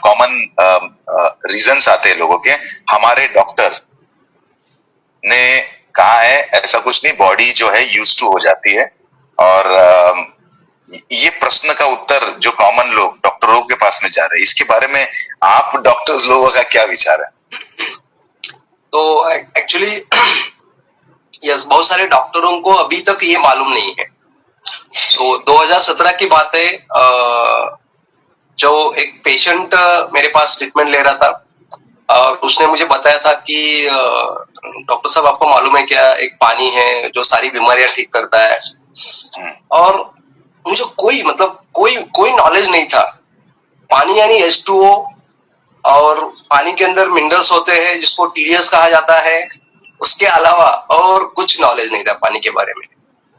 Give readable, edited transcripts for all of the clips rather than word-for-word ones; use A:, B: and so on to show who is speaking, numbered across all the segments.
A: Common reasons आते हैं लोगों के, हमारे डॉक्टर ने कहा है ऐसा कुछ नहीं, बॉडी जो है यूज टू हो जाती है। और ये प्रश्न का उत्तर जो कॉमन लोग डॉक्टरों के पास में जा रहे हैं, इसके बारे में आप डॉक्टर्स लोगों का क्या विचार है?
B: तो एक्चुअली यस, बहुत सारे डॉक्टरों को अभी तक ये मालूम नहीं है। तो 2017 की बात है, जो एक पेशेंट मेरे पास ट्रीटमेंट ले रहा था और उसने मुझे बताया था कि डॉक्टर साहब आपको मालूम है क्या, एक पानी है जो सारी बीमारियां ठीक करता है। और मुझे कोई नॉलेज नहीं था। पानी यानी H2O, और पानी के अंदर मिनरल्स होते हैं जिसको TDS कहा जाता है। उसके अलावा और कुछ नॉलेज नहीं था पानी के बारे में,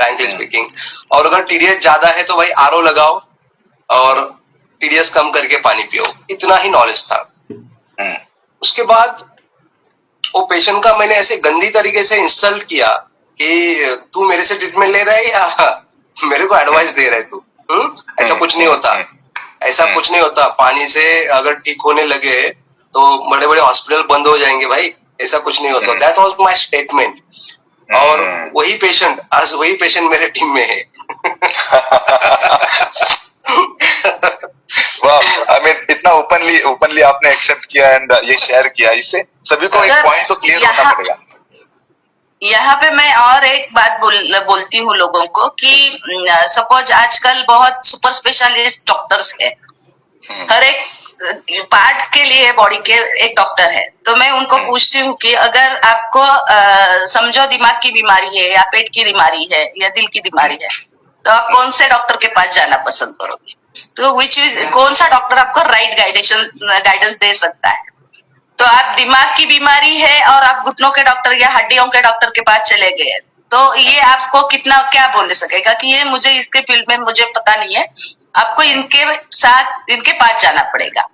B: फ्रैंकली स्पीकिंग। और अगर TDS ज्यादा है तो भाई RO लगाओ और TDS कम करके पानी पियो, इतना ही नॉलेज था। उसके बाद वो पेशेंट का मैंने ऐसे गंदी तरीके से इंसल्ट किया कि तू मेरे से ट्रीटमेंट ले रहा है या मेरे को एडवाइस दे रहा है तू? ऐसा कुछ नहीं होता, ऐसा कुछ नहीं होता। पानी से अगर ठीक होने लगे तो बड़े बड़े हॉस्पिटल बंद हो जाएंगे भाई, ऐसा कुछ नहीं होता। That was my statement. और वही पेशेंट आज मेरे टीम में है।
A: वाह, आई मीन इतना ओपनली आपने एक्सेप्ट किया एंड ये शेयर किया, इससे सभी को एक पॉइंट तो क्लियर होना पड़ेगा।
C: यहाँ पे मैं और एक बात बोलती हूँ लोगों को कि सपोज आजकल बहुत सुपर स्पेशलिस्ट डॉक्टर्स है, हर एक पार्ट के लिए बॉडी के एक डॉक्टर है। तो मैं उनको पूछती हूँ कि अगर आपको समझो दिमाग की बीमारी है या पेट की बीमारी है या दिल की बीमारी है, तो आप कौन से डॉक्टर के पास जाना पसंद करोगे? तो कौन सा डॉक्टर आपको राइट गाइडेंस दे सकता है? तो आप दिमाग की बीमारी है और आप घुटनों के डॉक्टर या हड्डियों के डॉक्टर के पास चले गए, तो ये आपको कितना क्या बोल सकेगा कि ये मुझे इसके फील्ड में मुझे पता नहीं है, आपको इनके पास जाना पड़ेगा,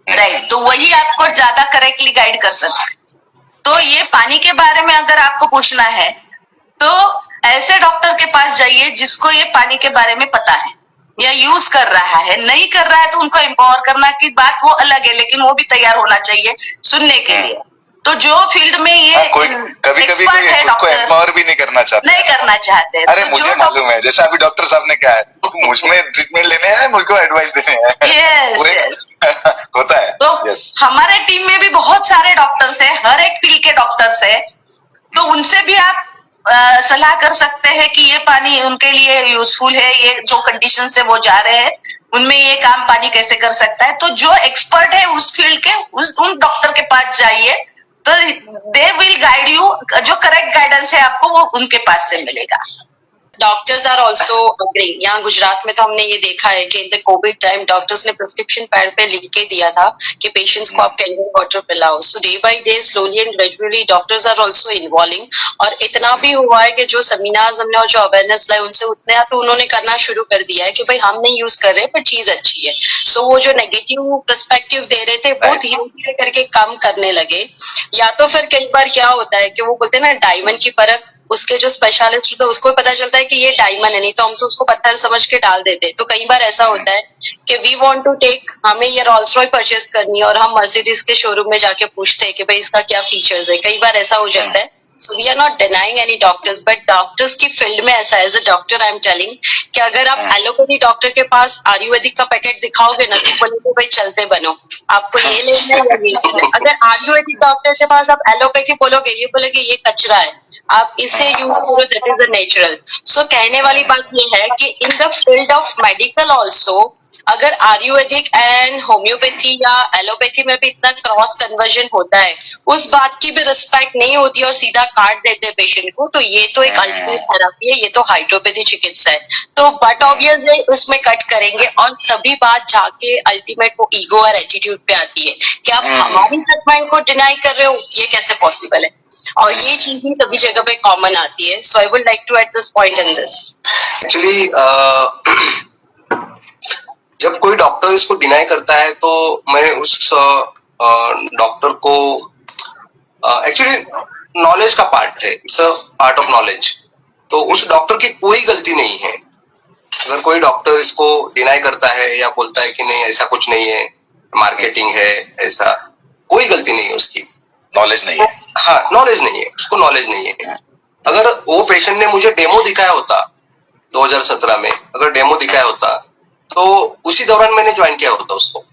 C: राइट? तो वही आपको ज्यादा करेक्टली गाइड कर सकता है। तो ये पानी के बारे में अगर आपको पूछना है तो ऐसे डॉक्टर के पास जाइए जिसको ये पानी के बारे में पता है या यूज कर रहा है। नहीं कर रहा है तो उनको एम्पावर करना की बात वो अलग है, लेकिन वो भी तैयार होना चाहिए सुनने के लिए। तो जो फील्ड में ये
A: कभी उसको एम्पावर भी नहीं करना
C: चाहते।
A: अरे तो मुझे मालूम है, जैसा अभी डॉक्टर साहब ने कहा है, मुझमें ट्रीटमेंट लेने हैं, मुझको एडवाइस देने हैं।
C: यस
A: होता है।
C: तो हमारे टीम में भी बहुत सारे डॉक्टर्स है, हर एक फील्ड के डॉक्टर्स है। तो उनसे भी आप सलाह कर सकते हैं कि ये पानी उनके लिए यूजफुल है, ये जो कंडीशन से वो जा रहे हैं उनमें ये काम पानी कैसे कर सकता है। तो जो एक्सपर्ट है उस फील्ड के उन डॉक्टर के पास जाइए, तो दे विल गाइड यू। जो करेक्ट गाइडेंस है आपको वो उनके पास से मिलेगा।
D: Doctors are also agree. यहाँ गुजरात में तो हमने ये देखा है कि in the covid time doctors ने प्रिस्क्रिप्शन पैड पे लिख के दिया था कि पेशेंट्स को आप कैंडिड वाटर पिलाओ। So day by day slowly and gradually doctors are also involving. और इतना भी हुआ है कि जो सेमिनार्स हमने और जो अवेयरनेस लाए उनसे उतने तो उन्होंने करना शुरू कर दिया है कि भाई हम नहीं यूज कर रहे पर चीज अच्छी है। सो वो जो नेगेटिव पर्सपेक्टिव दे रहे थे वो धीरे धीरे करके कम करने लगे। या तो फिर कई बार क्या होता है कि वो बोलते हैं ना डायमंड की परख, उसके जो स्पेशलिस्ट होता है उसको पता चलता है कि ये डायमंड है, नहीं तो हम तो उसको पत्थर समझ के डाल देते। तो कई बार ऐसा होता है कि वी वांट टू टेक, हमें ये रोल्स रॉयस परचेस करनी है और हम मर्सिडीज के शोरूम में जाके पूछते हैं कि भाई इसका क्या फीचर्स है। कई बार ऐसा हो जाता है। So we are not denying any doctors, but doctors की फील्ड में ऐसा as a doctor I am telling कि अगर आप एलोपैथी डॉक्टर के पास आयुर्वेदिक का पैकेट दिखाओगे ना तो बोलेंगे भाई चलते बनो, आपको ये लेना है या ये लेना है। अगर आयुर्वेदिक डॉक्टर के पास आप एलोपैथी बोलोगे, ये बोलेगे ये कचरा है, आप इसे यूज करो, दैट इज अ नेचुरल। सो कहने वाली बात ये है कि in the field of medical also अगर आयुर्वेदिक एंड होम्योपैथी या एलोपैथी में भी इतना क्रॉस कन्वर्जन होता है, उस बात की भी रिस्पेक्ट नहीं होती और सीधा काट देते पेशेंट को, तो ये तो एक अल्टरनेट थेरेपी है, ये तो हाइड्रोपैथी चिकित्सा है। तो बट ऑब्वियसली उसमें कट करेंगे और सभी बात जाके अल्टीमेट वो ईगो और एटीट्यूड पे आती है कि आप हमारी ट्रीटमेंट को डिनाई कर रहे हो, ये कैसे पॉसिबल है। और ये चीज भी सभी जगह पे कॉमन आती है। So I would like to at this point in this.
B: Actually जब कोई डॉक्टर इसको डिनाई करता है तो मैं उस डॉक्टर को एक्चुअली नॉलेज का पार्ट है, it's a part of knowledge. तो उस डॉक्टर की कोई गलती नहीं है। अगर कोई डॉक्टर इसको डिनाई करता है या बोलता है कि नहीं ऐसा कुछ नहीं है, मार्केटिंग है, ऐसा कोई गलती नहीं है उसकी।
A: नॉलेज नहीं है।
B: हाँ, नॉलेज नहीं है, उसको नॉलेज नहीं है। अगर वो पेशेंट ने मुझे डेमो दिखाया होता 2017 में, अगर डेमो दिखाया होता तो उसी दौरान मैंने ज्वाइन किया होता उसको।